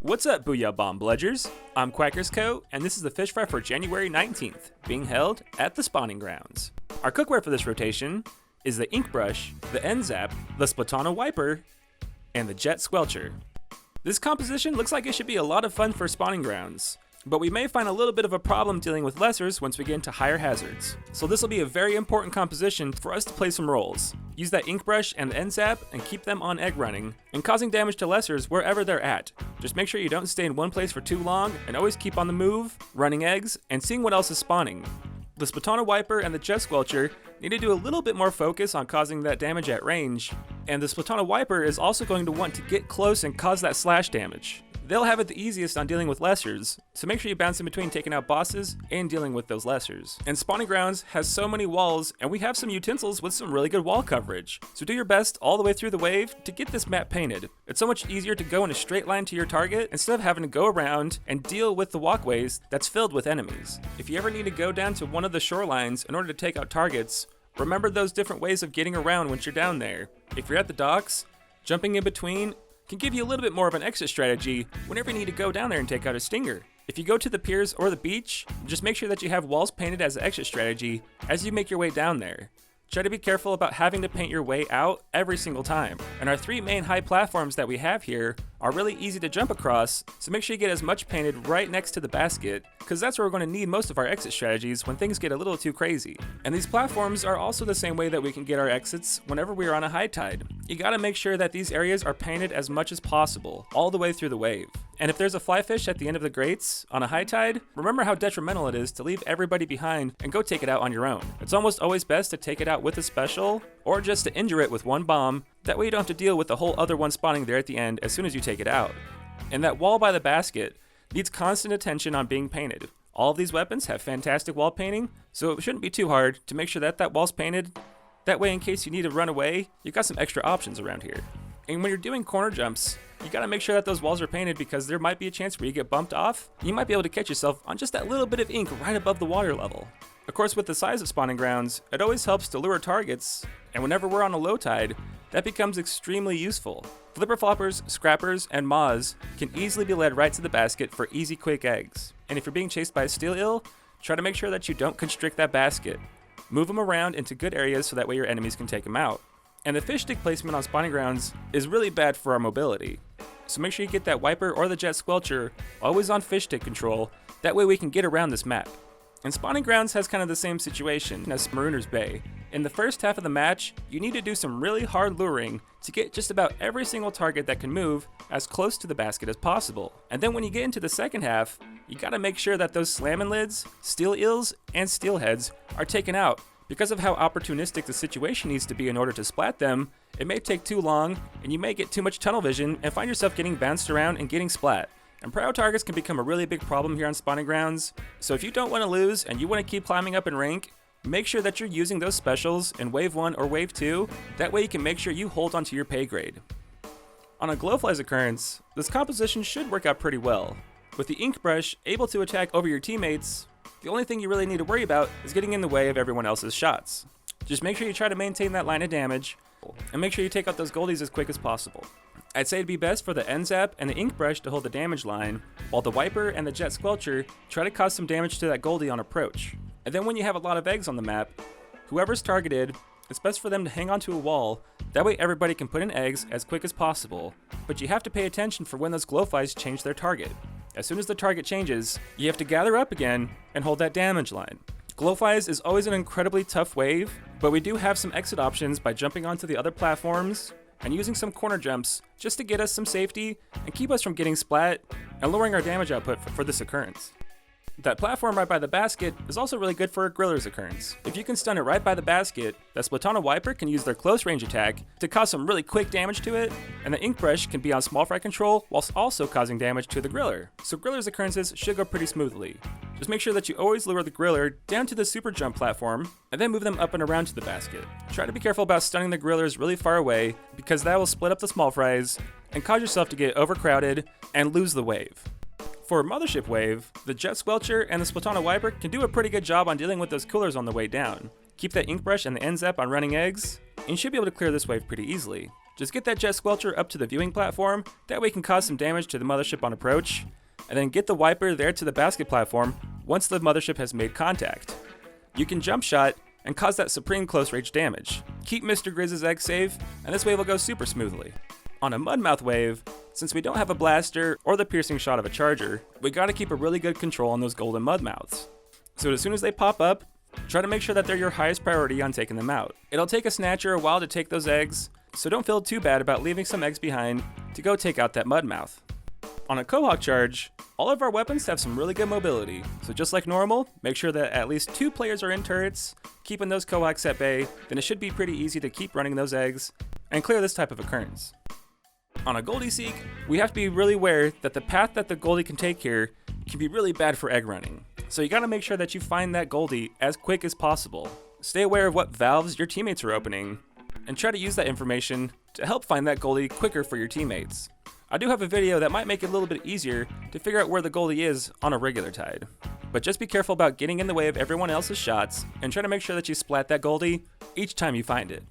What's up, Booyah Bomb Bludgers? I'm Quacker's Co, and this is the fish fry for January 19th, being held at the spawning grounds. Our cookware for this rotation is the ink brush, the end zap, the Splatana wiper, and the jet squelcher. This composition looks like it should be a lot of fun for spawning grounds, but we may find a little bit of a problem dealing with lessers once we get into higher hazards. So this will be a very important composition for us to play some roles. Use that ink brush and the end zap and keep them on egg running and causing damage to lessers wherever they're at. Just make sure you don't stay in one place for too long and always keep on the move, running eggs, and seeing what else is spawning. The Splatana wiper and the jet squelcher need to do a little bit more focus on causing that damage at range, and the Splatana wiper is also going to want to get close and cause that slash damage. They'll have it the easiest on dealing with lessers, so make sure you bounce in between taking out bosses and dealing with those lessers. And Spawning Grounds has so many walls, and we have some utensils with some really good wall coverage. So do your best all the way through the wave to get this map painted. It's so much easier to go in a straight line to your target instead of having to go around and deal with the walkways that's filled with enemies. If you ever need to go down to one of the shorelines in order to take out targets, remember those different ways of getting around once you're down there. If you're at the docks, jumping in between can give you a little bit more of an exit strategy whenever you need to go down there and take out a stinger. If you go to the piers or the beach, just make sure that you have walls painted as an exit strategy as you make your way down there. Try to be careful about having to paint your way out every single time. And our three main high platforms that we have here are really easy to jump across, so make sure you get as much painted right next to the basket, because that's where we're going to need most of our exit strategies when things get a little too crazy. And these platforms are also the same way that we can get our exits whenever we are on a high tide. You gotta make sure that these areas are painted as much as possible, all the way through the wave. And if there's a fly fish at the end of the grates on a high tide, remember how detrimental it is to leave everybody behind and go take it out on your own. It's almost always best to take it out with a special, or just to injure it with one bomb. That way you don't have to deal with the whole other one spawning there at the end as soon as you take it out. And that wall by the basket needs constant attention on being painted. All of these weapons have fantastic wall painting, so it shouldn't be too hard to make sure that that wall's painted. That way, in case you need to run away, you've got some extra options around here. And when you're doing corner jumps, you gotta make sure that those walls are painted, because there might be a chance where you get bumped off. You might be able to catch yourself on just that little bit of ink right above the water level. Of course, with the size of spawning grounds, it always helps to lure targets, and whenever we're on a low tide, that becomes extremely useful. Flipper floppers, scrappers, and maws can easily be led right to the basket for easy, quick eggs. And if you're being chased by a steel eel, try to make sure that you don't constrict that basket. Move them around into good areas so that way your enemies can take them out. And the fish stick placement on spawning grounds is really bad for our mobility. So make sure you get that wiper or the jet squelcher always on fish stick control, that way we can get around this map. And Spawning Grounds has kind of the same situation as Marooner's Bay. In the first half of the match, you need to do some really hard luring to get just about every single target that can move as close to the basket as possible. And then when you get into the second half, you gotta make sure that those salmon lids, steel eels, and steelheads are taken out. Because of how opportunistic the situation needs to be in order to splat them, it may take too long, and you may get too much tunnel vision and find yourself getting bounced around and getting splat. And prio targets can become a really big problem here on Spawning Grounds, so if you don't want to lose and you want to keep climbing up in rank, make sure that you're using those specials in Wave 1 or Wave 2, that way you can make sure you hold onto your pay grade. On a Glowfly's occurrence, this composition should work out pretty well. With the ink brush able to attack over your teammates, the only thing you really need to worry about is getting in the way of everyone else's shots. Just make sure you try to maintain that line of damage, and make sure you take out those goldies as quick as possible. I'd say it'd be best for the end zap and the ink brush to hold the damage line, while the wiper and the jet squelcher try to cause some damage to that goldie on approach. And then when you have a lot of eggs on the map, whoever's targeted, it's best for them to hang onto a wall, that way everybody can put in eggs as quick as possible. But you have to pay attention for when those glowflies change their target. As soon as the target changes, you have to gather up again and hold that damage line. Glowflies is always an incredibly tough wave, but we do have some exit options by jumping onto the other platforms and using some corner jumps just to get us some safety and keep us from getting splat and lowering our damage output for this occurrence. That platform right by the basket is also really good for a griller's occurrence. If you can stun it right by the basket, the Splatana wiper can use their close range attack to cause some really quick damage to it, and the ink brush can be on small fry control whilst also causing damage to the griller. So griller's occurrences should go pretty smoothly. Just make sure that you always lure the griller down to the super jump platform and then move them up and around to the basket. Try to be careful about stunning the grillers really far away, because that will split up the small fries and cause yourself to get overcrowded and lose the wave. For a Mothership Wave, the Jet Squelcher and the Splatana Wiper can do a pretty good job on dealing with those coolers on the way down. Keep that ink brush and the end zap on running eggs, and you should be able to clear this wave pretty easily. Just get that jet squelcher up to the viewing platform, that way you can cause some damage to the mothership on approach, and then get the wiper there to the basket platform once the mothership has made contact. You can jump shot and cause that supreme close range damage. Keep Mr. Grizz's egg safe, and this wave will go super smoothly. On a Mudmouth wave, since we don't have a blaster or the piercing shot of a charger, we gotta keep a really good control on those golden Mudmouths. So as soon as they pop up, try to make sure that they're your highest priority on taking them out. It'll take a snatcher a while to take those eggs, so don't feel too bad about leaving some eggs behind to go take out that Mudmouth. On a Quahog charge, all of our weapons have some really good mobility, so just like normal, make sure that at least 2 players are in turrets, keeping those Quahogs at bay, then it should be pretty easy to keep running those eggs and clear this type of occurrence. On a Goldie Seek, we have to be really aware that the path that the Goldie can take here can be really bad for egg running. So you gotta make sure that you find that Goldie as quick as possible. Stay aware of what valves your teammates are opening, and try to use that information to help find that Goldie quicker for your teammates. I do have a video that might make it a little bit easier to figure out where the Goldie is on a regular tide. But just be careful about getting in the way of everyone else's shots, and try to make sure that you splat that Goldie each time you find it.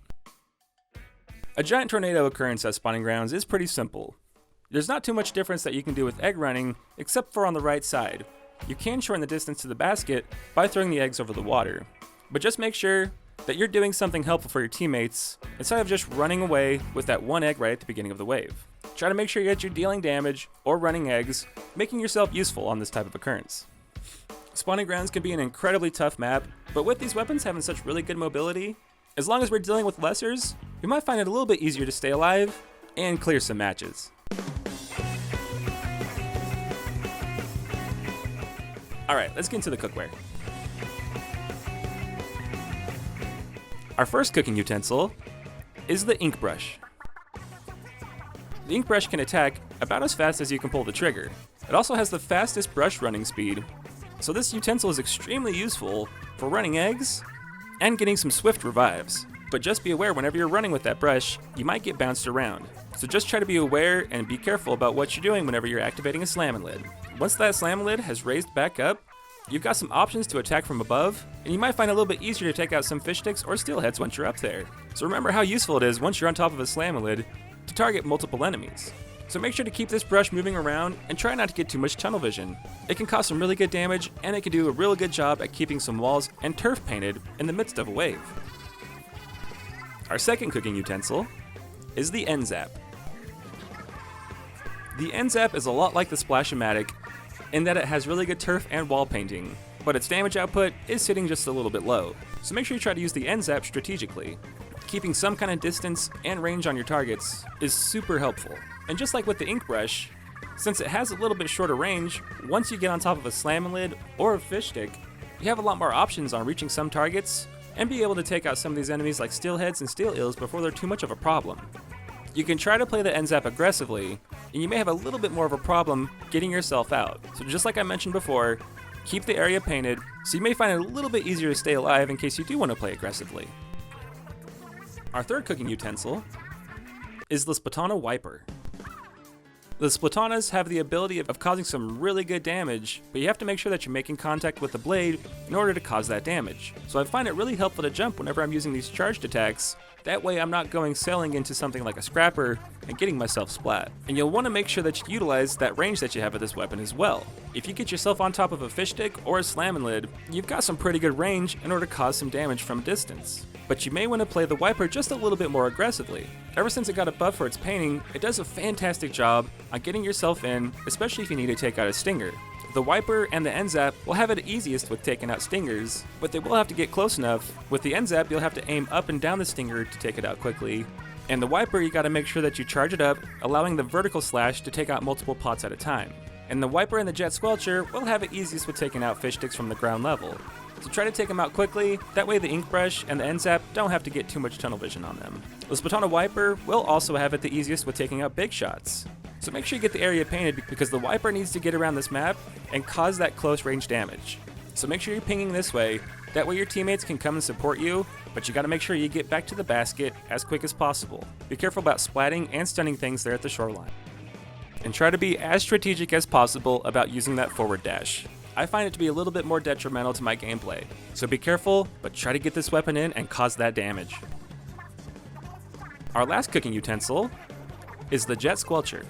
A giant tornado occurrence at spawning grounds is pretty simple. There's not too much difference that you can do with egg running, except for on the right side. You can shorten the distance to the basket by throwing the eggs over the water. But just make sure that you're doing something helpful for your teammates, instead of just running away with that one egg right at the beginning of the wave. Try to make sure that you're dealing damage or running eggs, making yourself useful on this type of occurrence. Spawning grounds can be an incredibly tough map, but with these weapons having such really good mobility, as long as we're dealing with lessers, we might find it a little bit easier to stay alive and clear some matches. Alright, let's get into the cookware. Our first cooking utensil is the ink brush. The ink brush can attack about as fast as you can pull the trigger. It also has the fastest brush running speed, so this utensil is extremely useful for running eggs and getting some swift revives. But just be aware whenever you're running with that brush, you might get bounced around. So just try to be aware and be careful about what you're doing whenever you're activating a Salmon lid. Once that Salmon lid has raised back up, you've got some options to attack from above, and you might find it a little bit easier to take out some fish sticks or steelheads once you're up there. So remember how useful it is once you're on top of a Salmon lid to target multiple enemies. So make sure to keep this brush moving around and try not to get too much tunnel vision. It can cause some really good damage, and it can do a really good job at keeping some walls and turf painted in the midst of a wave. Our second cooking utensil is the N-Zap. The N-Zap is a lot like the Splash-O-Matic in that it has really good turf and wall painting, but its damage output is sitting just a little bit low. So make sure you try to use the N-Zap strategically. Keeping some kind of distance and range on your targets is super helpful. And just like with the ink brush, since it has a little bit shorter range, once you get on top of a Salmon lid or a fish stick, you have a lot more options on reaching some targets and be able to take out some of these enemies like steelheads and steel eels before they're too much of a problem. You can try to play the N-Zap aggressively, and you may have a little bit more of a problem getting yourself out. So just like I mentioned before, keep the area painted, so you may find it a little bit easier to stay alive in case you do want to play aggressively. Our third cooking utensil is the Splatana Wiper. The Splatanas have the ability of causing some really good damage, but you have to make sure that you're making contact with the blade in order to cause that damage. So I find it really helpful to jump whenever I'm using these charged attacks. That way I'm not going sailing into something like a scrapper and getting myself splat. And you'll want to make sure that you utilize that range that you have with this weapon as well. If you get yourself on top of a fish stick or a Salmon lid, you've got some pretty good range in order to cause some damage from a distance. But you may want to play the Wiper just a little bit more aggressively. Ever since it got a buff for its painting, it does a fantastic job on getting yourself in, especially if you need to take out a stinger. The Wiper and the N-Zap will have it easiest with taking out stingers, but they will have to get close enough. With the N-Zap, you'll have to aim up and down the stinger to take it out quickly. And the Wiper, you gotta make sure that you charge it up, allowing the vertical slash to take out multiple pots at a time. And the Wiper and the Jet Squelcher will have it easiest with taking out fish sticks from the ground level. So try to take them out quickly, that way the Ink Brush and the N-Zap don't have to get too much tunnel vision on them. The Splatana Wiper will also have it the easiest with taking out big shots. So make sure you get the area painted because the Wiper needs to get around this map and cause that close range damage. So make sure you're pinging this way, that way your teammates can come and support you, but you gotta make sure you get back to the basket as quick as possible. Be careful about splatting and stunning things there at the shoreline. And try to be as strategic as possible about using that forward dash. I find it to be a little bit more detrimental to my gameplay, so be careful, but try to get this weapon in and cause that damage. Our last cooking utensil is the Jet Squelcher.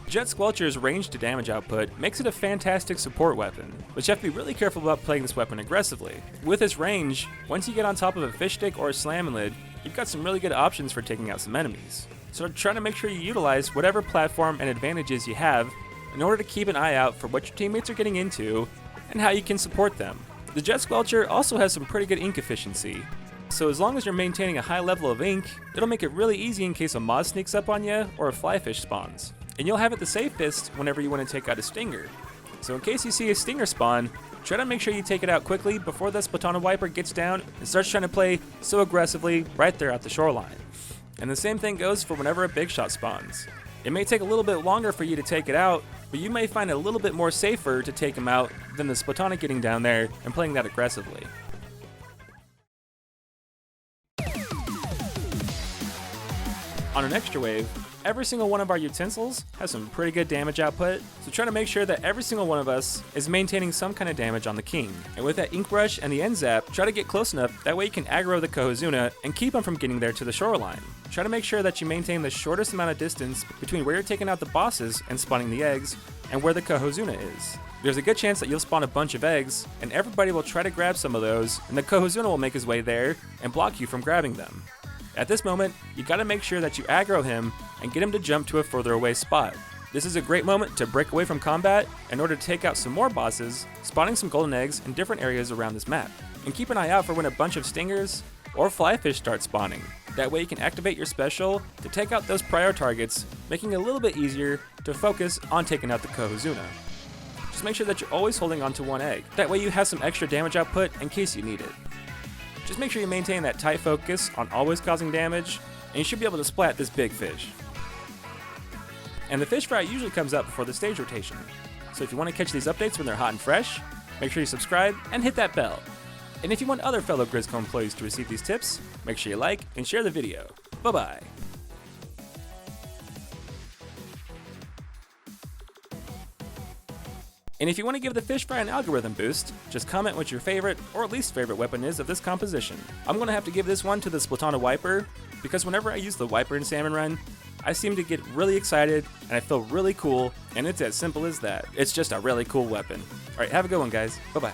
Jet Squelcher's range to damage output makes it a fantastic support weapon, but you have to be really careful about playing this weapon aggressively. With its range, once you get on top of a fish stick or a salmon lid, you've got some really good options for taking out some enemies. So try to make sure you utilize whatever platform and advantages you have in order to keep an eye out for what your teammates are getting into and how you can support them. The Jet Squelcher also has some pretty good ink efficiency, so as long as you're maintaining a high level of ink, it'll make it really easy in case a moth sneaks up on you or a flyfish spawns. And you'll have it the safest whenever you want to take out a stinger. So in case you see a stinger spawn, try to make sure you take it out quickly before the Splatana Wiper gets down and starts trying to play so aggressively right there at the shoreline. And the same thing goes for whenever a big shot spawns. It may take a little bit longer for you to take it out, but you may find it a little bit more safer to take him out than the Splatana getting down there and playing that aggressively. On an extra wave, every single one of our utensils has some pretty good damage output, so try to make sure that every single one of us is maintaining some kind of damage on the king. And with that ink brush and the end zap, try to get close enough, that way you can aggro the Kohozuna and keep him from getting there to the shoreline. Try to make sure that you maintain the shortest amount of distance between where you're taking out the bosses and spawning the eggs and where the Kohozuna is. There's a good chance that you'll spawn a bunch of eggs, and everybody will try to grab some of those, and the Kohozuna will make his way there and block you from grabbing them. At this moment, you gotta make sure that you aggro him and get him to jump to a further away spot. This is a great moment to break away from combat in order to take out some more bosses, spawning some golden eggs in different areas around this map. And keep an eye out for when a bunch of stingers or flyfish start spawning. That way you can activate your special to take out those prior targets, making it a little bit easier to focus on taking out the Kohozuna. Just make sure that you're always holding onto one egg. That way you have some extra damage output in case you need it. Just make sure you maintain that tight focus on always causing damage, and you should be able to splat this big fish. And the fish fry usually comes up before the stage rotation, so if you want to catch these updates when they're hot and fresh, make sure you subscribe and hit that bell. And if you want other fellow Grizzco employees to receive these tips, make sure you like and share the video. Bye-bye. And if you want to give the fish fry an algorithm boost, just comment what your favorite or least favorite weapon is of this composition. I'm going to have to give this one to the Splatana Wiper, because whenever I use the Wiper in Salmon Run, I seem to get really excited and I feel really cool, and it's as simple as that. It's just a really cool weapon. Alright, have a good one guys. Bye bye.